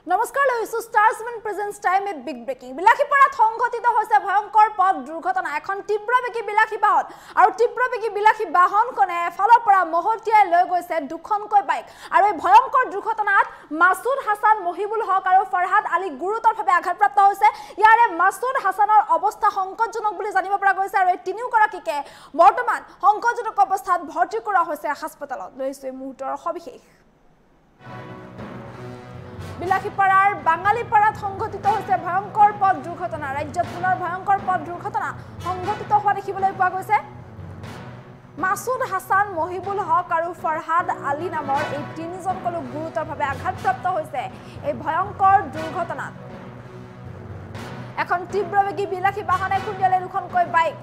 নমস্কাৰ লৈছো ষ্টাৰছমেন প্ৰেজেন্স টাইম এট বিগ ব্ৰেকিং বিলাসীপাৰাত সংঘটিত হৈছে ভয়ংকৰ পথ দুৰ্ঘটনা এখন তীব্ৰবেগী বিলাসী বাহন আৰু তীব্ৰবেগী বিলাসী বাহনখনে এফালৰ পৰা মহতিয়াই লৈ গৈছে দুখনকৈ বাইক আৰু এই ভয়ংকৰ দুৰ্ঘটনাত মাসুদ হাসান মহিবুল হক আৰু ফৰহাদ আলী গুৰুতৰভাৱে আঘাতপ্ৰাপ্ত হৈছে ইয়াৰে মাসুদ হাসানৰ অৱস্থা সংকটজনক বুলি জানিব পৰা গৈছে আৰু এই তিনিওগৰাকীকে বৰ্তমান সংকটজনক অৱস্থাত ভৰ্তি কৰা হৈছে হাস্পতালত লৈছো এই মুহূৰ্তৰ সবিশেষ বিলাসীপাৰাৰ বাঙালীপাৰাত সংঘটিত হৈছে ভয়ংকৰ পথ দুৰ্ঘটনা ৰাজ্যত পুনৰ ভয়ংকৰ পথ দুৰ্ঘটনা সংঘটিত হোৱা দেখিবলৈ পোৱা গৈছে মাসুদ হাসান মহিবুল হক আৰু ফৰহাদ আলী নামৰ এই তিনিজন লোক গুৰুতৰভাৱে আঘাতপ্ৰাপ্ত হৈছে এই ভয়ংকৰ দুৰ্ঘটনাত এখন তীব্ৰবেগী বিলাসী বাহনে খুন্দিয়ালে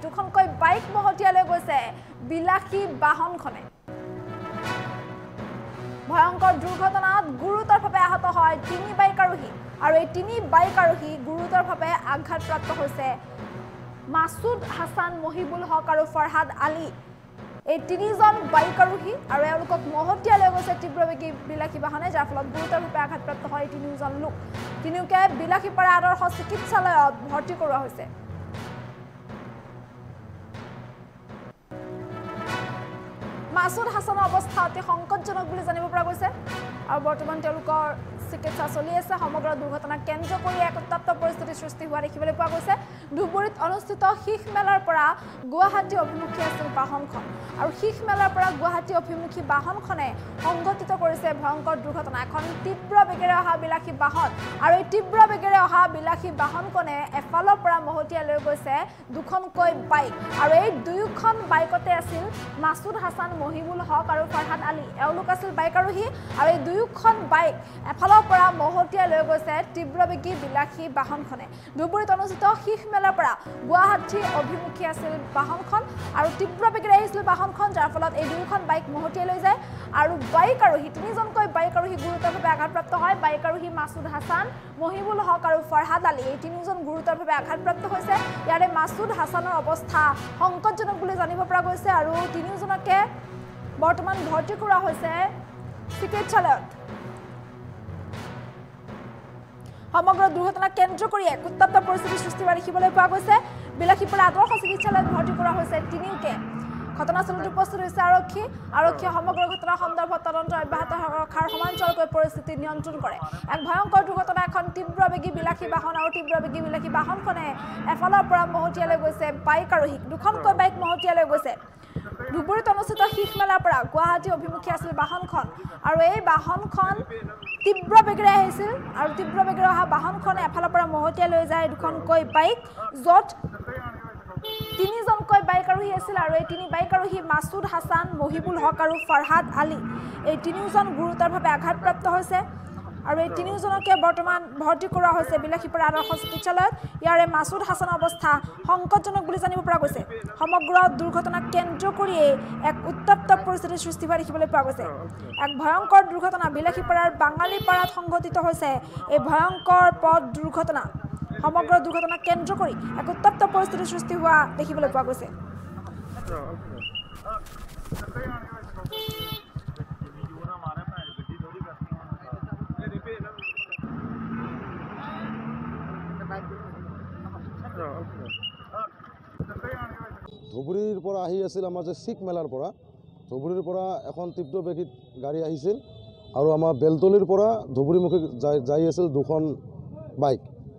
দুখনকৈ বাইক মহতিয়ালৈ গৈছে বিলাসী বাহনখনে ভয়ংকৰ দুৰ্ঘটনাত গুৰুতৰভাৱে আহত হয় তিনি বাইক আৰোহী আৰু এই তিনি বাইক আৰোহী গুৰুতৰভাৱে আঘাতপ্ৰাপ্ত হৈছে মাসুদ হাসান মহিবুল হক আৰু ফৰহাদ আলী এই তিনিজন বাইক আৰোহী আৰু এওঁলোকক মহতিয়াই লৈ গৈছে তীব্ৰবেগী বিলাসী বাহনে যাৰ ফলত গুৰুতৰভাৱে আঘাতপ্ৰাপ্ত হয় তিনিওজন লোক তিনিওকে বিলাসীপাৰা আদৰ্শ চিকিৎসালয়ত ভৰ্তি কৰোৱা হৈছে মাসুদ হাসানৰ অৱস্থা অতি সংকটজনক বুলি জানিব পৰা গৈছে আৰু বৰ্তমান তেওঁলোকৰ চিকিৎসা চলি আছে সমগ্ৰ দুৰ্ঘটনা কেন্দ্ৰ কৰি এক উত্তপ্ত পৰিস্থিতি সৃষ্টি হোৱা দেখিবলৈ পোৱা গৈছে ধুবুৰীত অনুষ্ঠিত শীষ মেলাৰ পৰা গুৱাহাটী অভিমুখী আছিল বাহনখন আৰু শীষ মেলাৰ পৰা গুৱাহাটী অভিমুখী বাহনখনে সংঘটিত কৰিছে ভয়ংকৰ দুৰ্ঘটনা এখন তীব্ৰ বেগেৰে অহা বিলাসী বাহন আৰু এই তীব্ৰ বেগেৰে অহা বিলাসী বাহনখনে এফালৰ পৰা মহতিয়াই লৈ গৈছে দুখনকৈ বাইক আৰু এই দুয়োখন বাইকতে আছিল মাসুদ হাসান মহিবুল হক আৰু ফৰহাদ আলী এওঁলোক আছিল বাইক আৰোহী আৰু এই দুয়োখন বাইক এফালৰ পৰা মহতিয়াই লৈ গৈছে তীব্ৰবেগী বিলাসী বাহনখনে ধুবুৰীত অনুষ্ঠিত শীষ মেলাৰ পৰা গুৱাহাটী অভিমুখী আছিল বাহনখন আৰু তীব্ৰবেগেৰে আহিছিল বাহনখন যাৰ ফলত এই দুয়োখন বাইক মহতিয়াই লৈ যায় আৰু বাইক আৰোহী তিনিজনকৈ বাইক আৰোহী গুৰুতৰভাৱে আঘাতপ্ৰাপ্ত হয় বাইক আৰোহী মাসুদ হাসান মহিবুল হক আৰু ফৰহাদ আলী এই তিনিজন গুৰুতৰভাৱে আঘাতপ্ৰাপ্ত হৈছে ইয়াৰে মাসুদ হাসানৰ অৱস্থা সংকটজনক বুলি জানিব পৰা গৈছে আৰু তিনিওজনকে বৰ্তমান ভৰ্তি কৰা হৈছে চিকিৎসালয়ত সমগ্ৰ দুৰ্ঘটনা কেন্দ্ৰ কৰি এক উত্তপ্ত পৰিস্থিতি সৃষ্টি হোৱা দেখিবলৈ পোৱা গৈছে বিলাসীপাৰা আদৰ্শ চিকিৎসালয়ত ভৰ্তি কৰা হৈছে তিনিওকে ঘটনাস্থলীত উপস্থিত হৈছে আৰক্ষীয়ে সমগ্ৰ ঘটনা সন্দৰ্ভত তদন্ত অব্যাহত ৰখাৰ সমান্তৰালকৈ পৰিস্থিতি নিয়ন্ত্ৰণ কৰে এক ভয়ংকৰ দুৰ্ঘটনা এখন তীব্ৰবেগী বিলাসী বাহন আৰু তীব্ৰবেগী বিলাসী বাহনখনে এফালৰ পৰা মহতিয়াই লৈ গৈছে বাইক আৰোহীক দুখনকৈ বাইক মহতিয়াই লৈ গৈছে ধুবুৰীত অনুষ্ঠিত শীষ মেলাৰ পৰা গুৱাহাটী অভিমুখী আছিল বাহনখন আৰু এই বাহনখন তীব্ৰ বেগেৰে আহিছিল আৰু তীব্ৰ বেগেৰে অহা বাহনখনে এফালৰ পৰা মহতিয়াই লৈ যায় দুখনকৈ বাইক য'ত তিনিজনকৈ বাইক আৰোহী আছিল আৰু এই তিনি বাইক আৰোহী মাসুদ হাসান মহিবুল হক আৰু ফৰহাদ আলী এই তিনিওজন গুৰুতৰভাৱে আঘাতপ্ৰাপ্ত হৈছে আৰু এই তিনিওজনকে বৰ্তমান ভৰ্তি কৰা হৈছে বিলাসীপাৰা আদৰ্শ চিকিৎসালয়ত ইয়াৰে মাসুদ হাসানৰ অৱস্থা সংকটজনক বুলি জানিব পৰা গৈছে সমগ্ৰ দুৰ্ঘটনা কেন্দ্ৰ কৰিয়ে এক উত্তপ্ত পৰিস্থিতিৰ সৃষ্টি হোৱা দেখিবলৈ পোৱা গৈছে এক ভয়ংকৰ দুৰ্ঘটনা বিলাসীপাৰাৰ বাঙালীপাৰাত সংঘটিত হৈছে এই ভয়ংকৰ পথ দুৰ্ঘটনা সমগ্ৰ দুৰ্ঘটনা কেন্দ্ৰ কৰি এক উত্তপ্ত পৰিস্থিতিৰ সৃষ্টি হোৱা দেখিবলৈ পোৱা গৈছে ধুবুৰীৰ পৰা আহি আছিল আমাৰ যে শিখ মেলাৰ পৰা ধুবুৰীৰ পৰা এখন তীব্ৰবেগী গাড়ী আহিছিল আৰু আমাৰ বেলতলিৰ পৰা ধুবুৰীমুখী যাই আছিল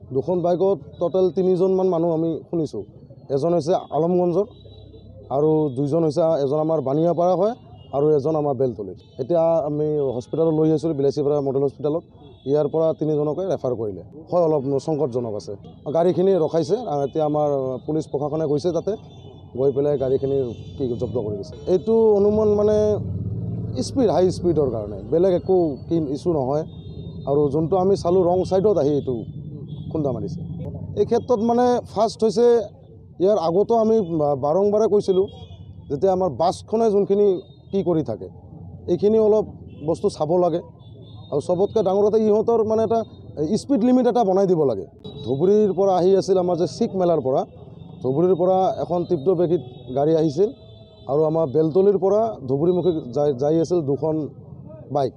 দুখন বাইকত টোটেল তিনিজনমান মানুহ আমি শুনিছোঁ এজন হৈছে আলমগঞ্জৰ আৰু দুইজন হৈছে এজন আমাৰ বানিয়াপাৰা হয় আৰু এজন আমাৰ বেলতলিৰ এতিয়া আমি হস্পিটেলত লৈ আহিছিলোঁ বিলাসীপাৰা মডেল হস্পিটেলত ইয়াৰ পৰা তিনিজনকে ৰেফাৰ কৰিলে হয় অলপ সংকটজনক আছে গাড়ীখিনি ৰখাইছে এতিয়া আমাৰ পুলিচ প্ৰশাসনে গৈছে তাতে গৈ পেলাই গাড়ীখিনি জব্দ কৰি দিছে এইটো অনুমান মানে হাই স্পীডৰ কাৰণে বেলেগ একো ইছ্যু নহয় আৰু যোনটো আমি চালোঁ ৰং ছাইডত আহি এইটো খুন্দা মাৰিছে এই ক্ষেত্ৰত মানে ফাৰ্ষ্ট হৈছে ইয়াৰ আগতো আমি বাৰম্বাৰে কৈছিলোঁ যেতিয়া আমাৰ বাছখনে যোনখিনি কি কৰি থাকে এইখিনি অলপ বস্তু চাব লাগে আৰু চবতকৈ ডাঙৰ কথা ইহঁতৰ মানে এটা স্পীড লিমিট এটা বনাই দিব লাগে ধুবুৰীৰ পৰা আহি আছিল আমাৰ যে শিখ মেলাৰ পৰা ধুবুৰীৰ পৰা এখন তীব্ৰবেগী গাড়ী আহিছিল আৰু আমাৰ বেলতলিৰ পৰা ধুবুৰীমুখী যাই আছিল দুখন বাইক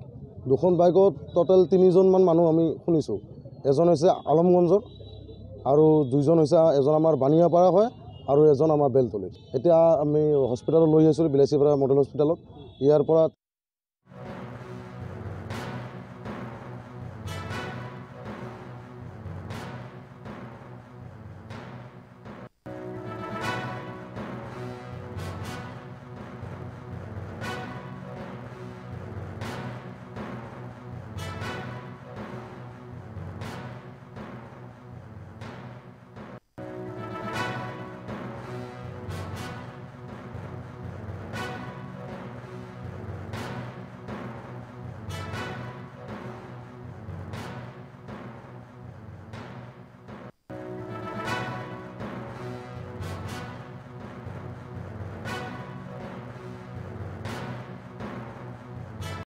দুখন বাইকত টোটেল 3জনমান মানুহ আমি শুনিছোঁ। এজন হৈছে আলমগঞ্জৰ আৰু দুইজন হৈছে, এজন আমাৰ বানিয়াপাৰা হয় আৰু এজন আমাৰ বেলতলীৰ। এতিয়া আমি হস্পিটেলত লৈ আহিছিলোঁ বিলাচীপাৰা মডেল হস্পিটেলত। ইয়াৰ পৰা